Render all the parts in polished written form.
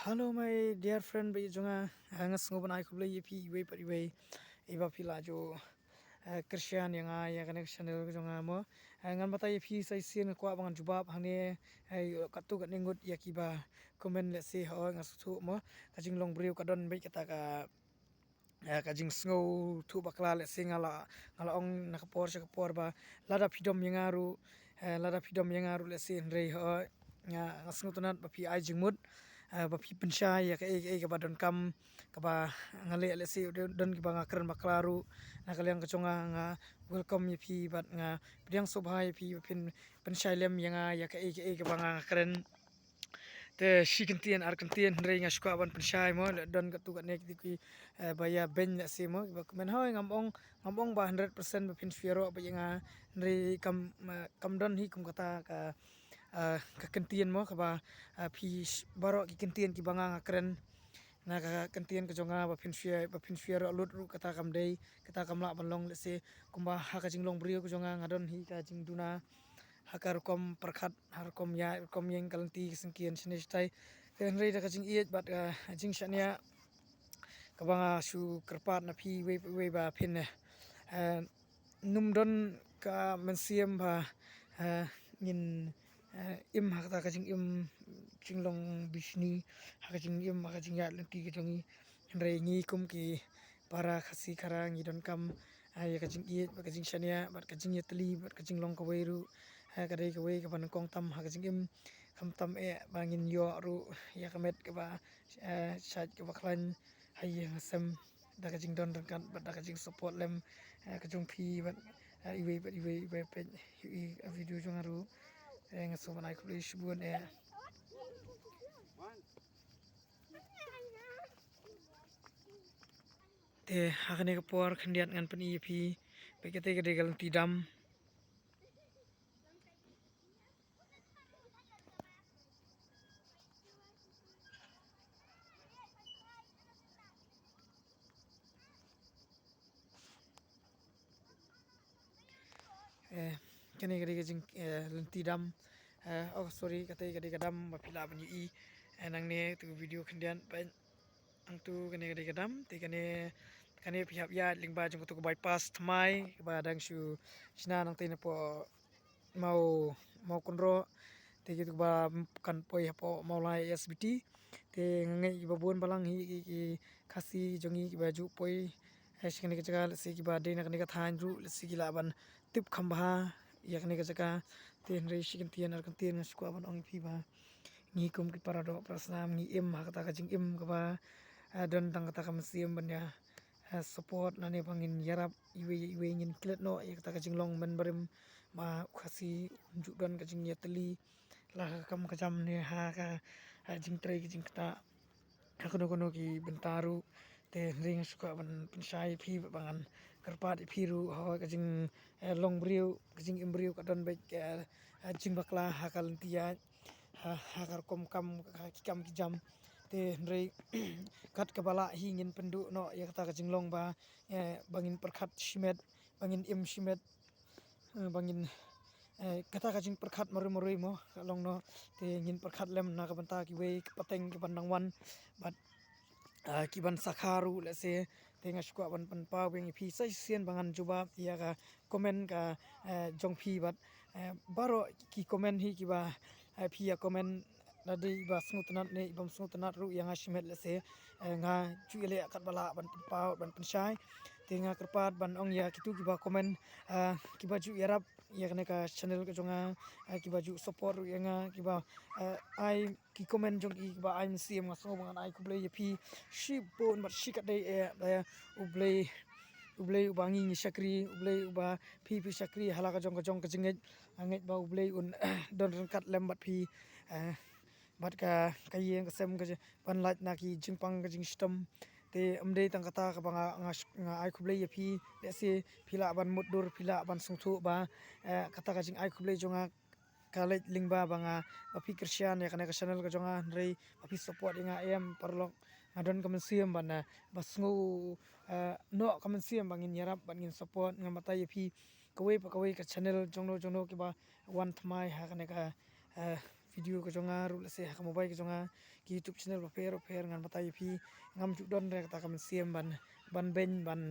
Hello, my dear friend. Bây giờ ngas ngoban ai kublai yepi iwe par iwe iba pila jo Christian yang ya kan channel ko jonga mo ngan mata yepi sai sien ko abangan jubab hane katu kat ningut yakiba comment let's say ho ngas thu mo kajing long brio kadon bai kata ka kajing snow thu bakla let's say ngala ong nakapor ba lada pidom yang aru let's say rei ho nga ngas ngutunat ba pi ai jingmut ba pi pensai ya ka badon kam ka ba ngale le si don ki ba ngakren baklaru na kaliang kachonga nga welcome ya pi bat nga piang sobhai pi pin pensai lem yang ya ka ba ngakren te shikentian arkentian rei nga shkwa ban pensai mo don ka tu ka nek di ki ba ya ben le si mo ba men hoy ngam ong ba 100% ba pin fiero ba yang rei kam don hi kum kata ka kekentian mo kaba phi baro ki kentian ki banga kren na ka kentian ka jonga ba phin shia ro lut ru kata kam dei kata kam la ban long le se kumba ha ka jing long brio ka jonga ngadon hi ka jing duna hakar kom perkhat har kom ya kom yeng kalanti singkian sini stai ten rei da ka jing iet bat jing shania ka banga su kerpat na phi we ba phin num don ka mensiam ba ngin im hakta ka jing im jinglong bishni haka jing im haka jing ya lenti ka jongi rei ngi kum ki para khasi khara ngi don kam ya ka jing iet ka jing shania bat ka jing yetli bat ka jing long ka weiru ka dei ka wei ka ban kong tam haka jing im kam tam bangin yo ru ya ka met ka ba shat ka ba khlan hai ngasam da ka jing don kan bat da ka jing support lem ka jong phi bat iwe pe video jong aru ngaso manai kuli shibun te hakane ka por khandiat ngan pani phi pe kete ka degal tidam kene ka degal jing tidam oh sorry kate ka degal dam ba pila pani nang ne tu video khandian pen ang tu kene ka degal dam te kane pihak ya lingba jong tu bypass thamai ba dang shu sina nang te na po mau mau kunro te gitu ba kan poi hapo mau lai SBT te ngai ba bon balang hi khasi jongi ba ju poi sikane ka jaga se ki ba de na kane ka than ru se ki la ban tip khamba ya kane ka jaga te rei sikin tian ar kan tian skwa ban ong phi ba ngi kum ki parado prasnam ngi im ha kata ka jing im ka ba don tang kata kam siam ban ya support nane bangin yarap iwe ngin klet no ya kata ka jing long men barim ma khasi ju don ka jing yetli la kam ka jam ne ha ka jing tre ki jing kata kono ki bentaru te ring suka ban pensai phi bangan karpat phiru ha ka jing long brio ka jing imbrio ka don baik jing bakla ha kal tia ha kar kom kam ki kam ki jam te rei kat kabala hi ngin pendu no ya kata ka jing long ba bangin perkhat shimet bangin im shimet bangin kata ka jing perkhat maru mo long no te ngin perkhat lem na ka banta ki we pateng ki bandang wan bat ki ban sakharu le se tenga skwa ban pan pa weng phi sai sien bangan juba ya ka comment ka jong phi bat baro ki comment hi ki ba phi ya comment na dei ba snutnat ne bam snutnat ru yang asmet le se nga chu ele kat bala ban pa ban pensai tenga kerpat ban ong ya kitu ki ba comment ki ba ju yarap ya kane ka channel ka jonga ki ba ju support yang ki ba ai ki comment jong ki ba ai sim nga so bangan ai ku ble ye phi shi bon mat shi kat dei ublei ubangi ni sakri ublei uba phi sakri hala ka jong ka jinget anget ba ublei un don kat lem bat phi bat ka yeng ka sem ka ban lat na ki jingpang ka jing stem te amde tang kata ka banga nga ai khublei ye phi le se phila ban mudur phila ban sungthu ba kata ka jing ai khublei jonga kalet lingba banga api Christian ya kana ka channel ka jonga rei api support nga em parlok adon kamen siam bana basngu no kamen siam bangin yarap bangin support nga mata ye phi kawai ka channel jongno ki ba one thmai ha kana ka video ka jonga ru lese ha mobile ka jonga ki YouTube channel ba per ngan batai phi ngam ju don re ta kam siem ban ben ban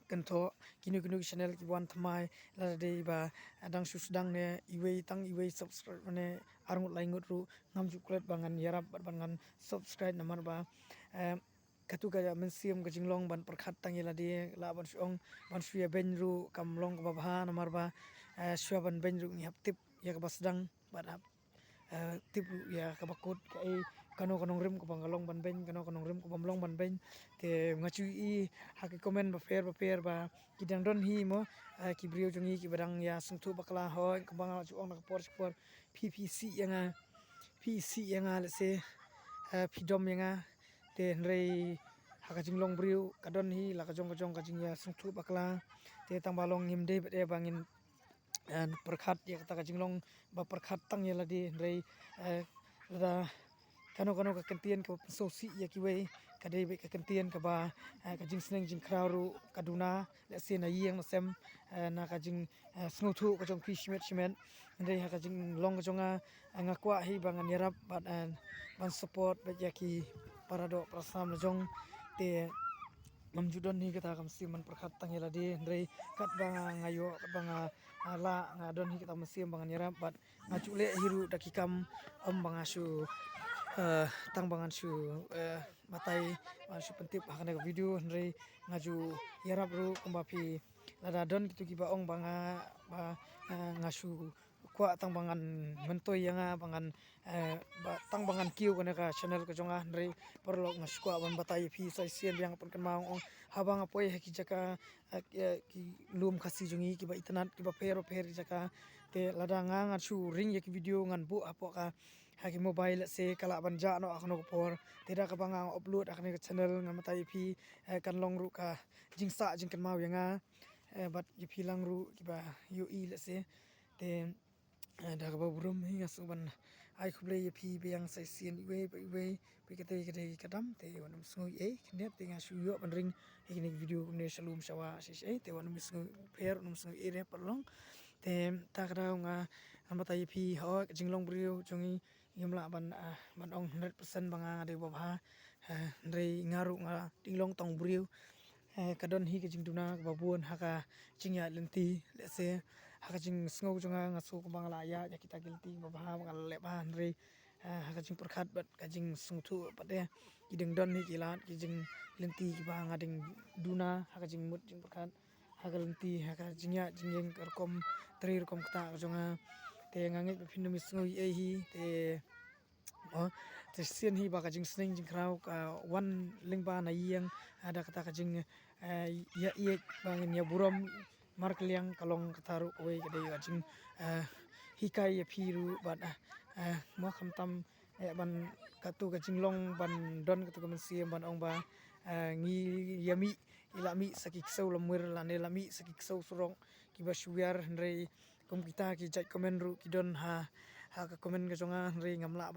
kan tho kinu channel ki wan thamai la de ba adang su sedang ne iwei subscribe ne arngut laingut ru ngam ju klet bangan yarap bangan subscribe namar ba katu ga men siem ga jinglong ban perkhat tang yela de la ban suong ban suya ben ru kam long ba bha namar ba suya ban ben ru ni hap tip ya ka basdang ban hap tip ya ka bakut ka kanong rim ko bangalong ban ben kanong rim ko bamlong ban ben te ngachu I ha ki comment ba per ba kidang don hi mo ki brio jongi ki badang ya sungthu bakla ho ko bang chu ong na por PPC yanga le se pidom yanga te rei ha ka jinglong brio kadon hi la ka jong ka jing ya sungthu bakla te tang balong ngim de be bangin perkhat ya ta ka jinglong ba perkhat tang yela di rei da kano ka kentian ka sosi ya ki we ka de be ka kentian ka ba ka jing sneng jing krauru kaduna le se na yeng na sem na ka jing snuthu ka jong pi shimet rei ha ka jing long ka jonga ngakwa hi bangan yarap ban support be ya ki parado prasam na jong te mamjudon ni kita kam sim man perkhat tang yela di rei kat banga ngayo kat banga ala ngadon hi kita mesim bangan yarap bat ngachule hiru dakikam banga su tang bangan su matai su pentip hakane video rei ngaju yarap ru kumbapi lada don kitu ki ba ong banga ba ngasu kwa tang bangan mentoi yanga bangan tang bangan kiu kana ka channel ka jonga rei perlo ngas kwa ban batai phi sai sian yang pon kan maung habang apoi ki jaka ki lum khasi jongi ki ba itanat ki ba per jaka te lada nga su ring ya ki video ngan bu apo ka ha ki mobile se kala ban ja no akno por teda ka banga upload akne ka channel ngan matai phi kan long ru ka jingsa jing kan mau yanga bat ki philang ru ki ba yu I le se te da ka ba burum hi ngasuban ai khuble ye phi be yang sai sien we pe kate kadam te wanum sngoi kne te nga su yo ban ring ikni video ne shalom shawa shi te wanum sngoi per num sngoi re perlong te ta kra nga amata ye phi ho jinglong brio jongi yimla ban ong 100% banga de ba rei ngaru nga tinglong tong brio kadon hi ke jingduna babun haka jingya lenti le se haka jing sngo jonga ngasu ko bangla ya kita gilti ba bangal le ban rei haka jing perkhat bat ka jing sungthu pate kiding don ni kilat ki jing lenti ki ba ngading duna haka jing mut jing perkhat haka lenti haka jingya jingyeng kerkom tri rekom kta jonga te ngangit phinum sngo hi te sien hi ba ka jing sneng jing krau ka wan lingba na yeng ada kata ka jing ya bangin ya buram markliang kalong kataru we ka dei ka jing hikai ya phiru bat mo khamtam ban katu ka jinglong ban don katu ka siem ban ong ba ngi yami ilami sakik sau lamwir lane lami sakik sau surong ki ba shuar rei kom kita ki jai comment ru ki don ha ka comment ka jonga rei ngamla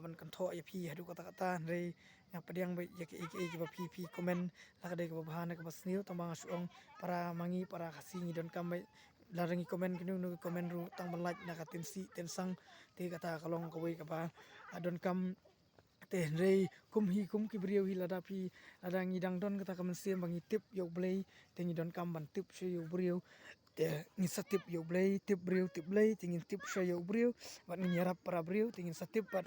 ban kan tho ya phi hadu kata rei ngapadiang ba ya ki ba phi comment la ka de ka ba na ka basniu tamang suong para mangi para khasi ngi don kam larangi comment kinu nu comment ru tang ban like na ka tensang te kata kalong ko we ka ba adon kam te rei kum ki brio hi lada phi lada ngi dang don kata kam sem bangi tip yo blei te ngi don kam ban tip she yo brio te ngi satip yo blei tip brio tip blei te ngi tip she yo brio ban ngi yarap para brio te ngi satip pat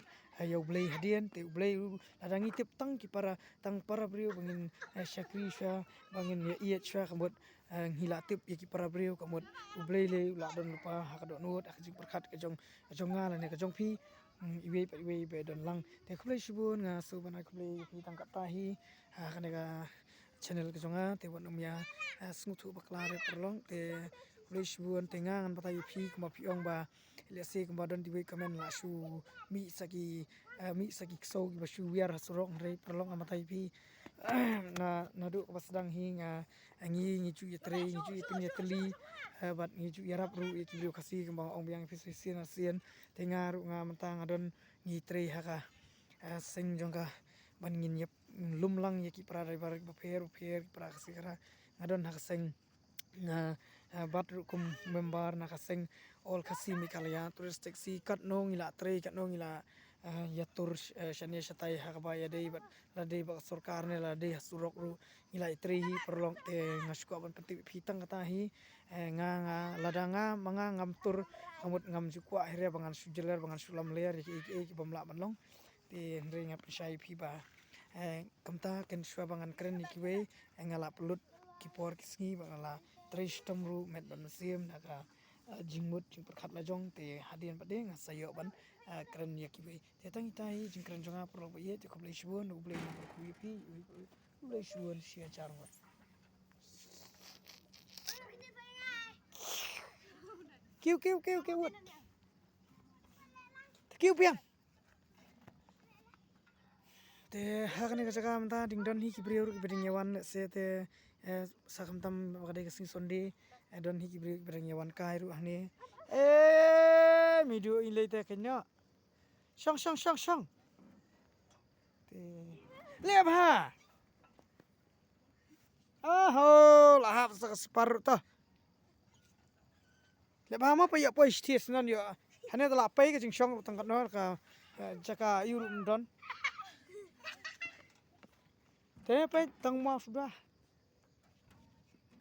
yo blei hadien te blei lada ngi tip tang ki para brio bangin shakri sha bangin ya iya sha kamot ngila tip ya ki para brio kamot blei le la don lupa ha ka do not ha jing perkhat ka jong nga la ne ka jong phi iwe be don lang te khublei shibun nga so banai khublei phi tang ka ta hi ha ka ne ka channel ka jonga te wanum ya smuthu bakla re perlong te khublei shibun te nga ngan batai phi kuma phi ong ba le se kuma don diwe comment la shu mi saki so ki ba shu wiar hasurong re perlong amatai phi na du basdang hi nga ngi chu yetre ngi chu tin yetli bat ngi chu yarap ru itu khasi kembang ong biang phi sien te nga ru nga mantang adon ngi tre haka sing jongka ban ngin yep lumlang ye ki pra bar ba pher pra khasi kara ngadon hak sing Badrukum member nakaseng all kasimi kalaya turistik si kat nong ila tre kat nong ila yatur shania shatai hakabaya dei bat la dei ba sarkar ne la dei surok ru ila tre hi perlong te ngasku ban peti pitang kata hi nga ladanga manga ngamtur ngamut ngam jukwa akhirnya bangan sujeler bangan sulam ler ki bamla banlong te ndre ngap shai phi ba kamta ken shwa bangan kren ni kiwe ngala pelut kipor kisngi bangala tristom ru met ban museum naga jingmut jing perkhat la jong te hadian pade nga sayo ban kren ya kiwe te tang itai jing kren jonga pro ba ye te koble shwon u ble ku pi ble shwon sia charngot kiu wat kiu piang te hakane ka jaga mta dingdon hi kibriur ibring yawan se te sakam tam bagade kasing sonde don hi ibring yawan kai ru hne midu ilei te kenya shong te le ba aho lahap separuh ta le ba ma pa ya poi sties non yo hane la pai ka jing shong tangkat no ka jaka yurum don te pai tang ma sudah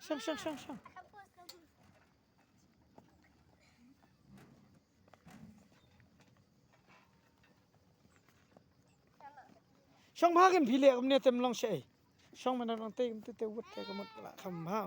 shong shong bhagen phile amne tem long sei shong man long te wut te kamot la kham ha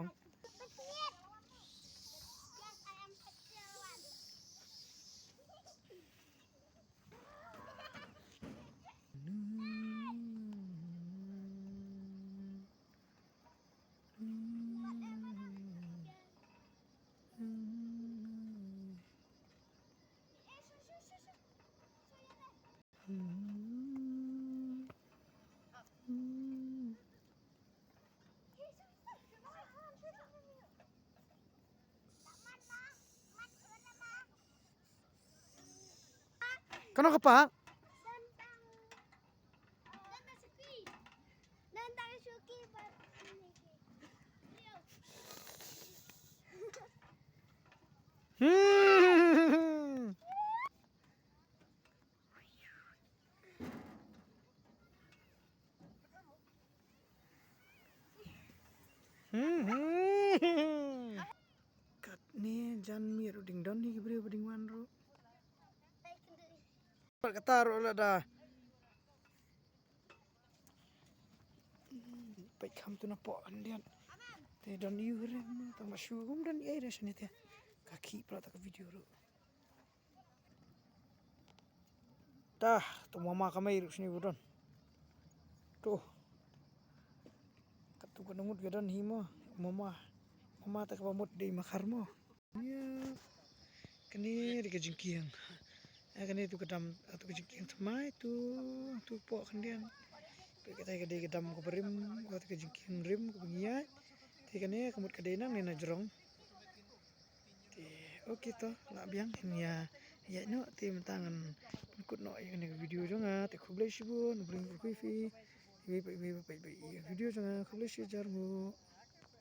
Kano ka pa? Kat ni jan mi ru ding don hi gibri ding wan ru kata ru la da pai kham tu na po andian te don yu re ta ma shu gum don ai re shani te ka ki pra ta video ru ta tu mama kamai ru shni budon tu katu ko ngut gadon hi mo mama ta ka mot dei makhar mo ya kani ri ka jingkiang kani tu kadam tu ka jingkiang tmai tu po khandian pe ka tai ka dei kadam ko berim ko tu ka jingkiang rim ko ngia te kani kamut ka dei nang ni na jrong te okay to la biang ya no te mantangan kut no ini video jonga te khuble shibun bring ko fi video jonga khuble shi jarmu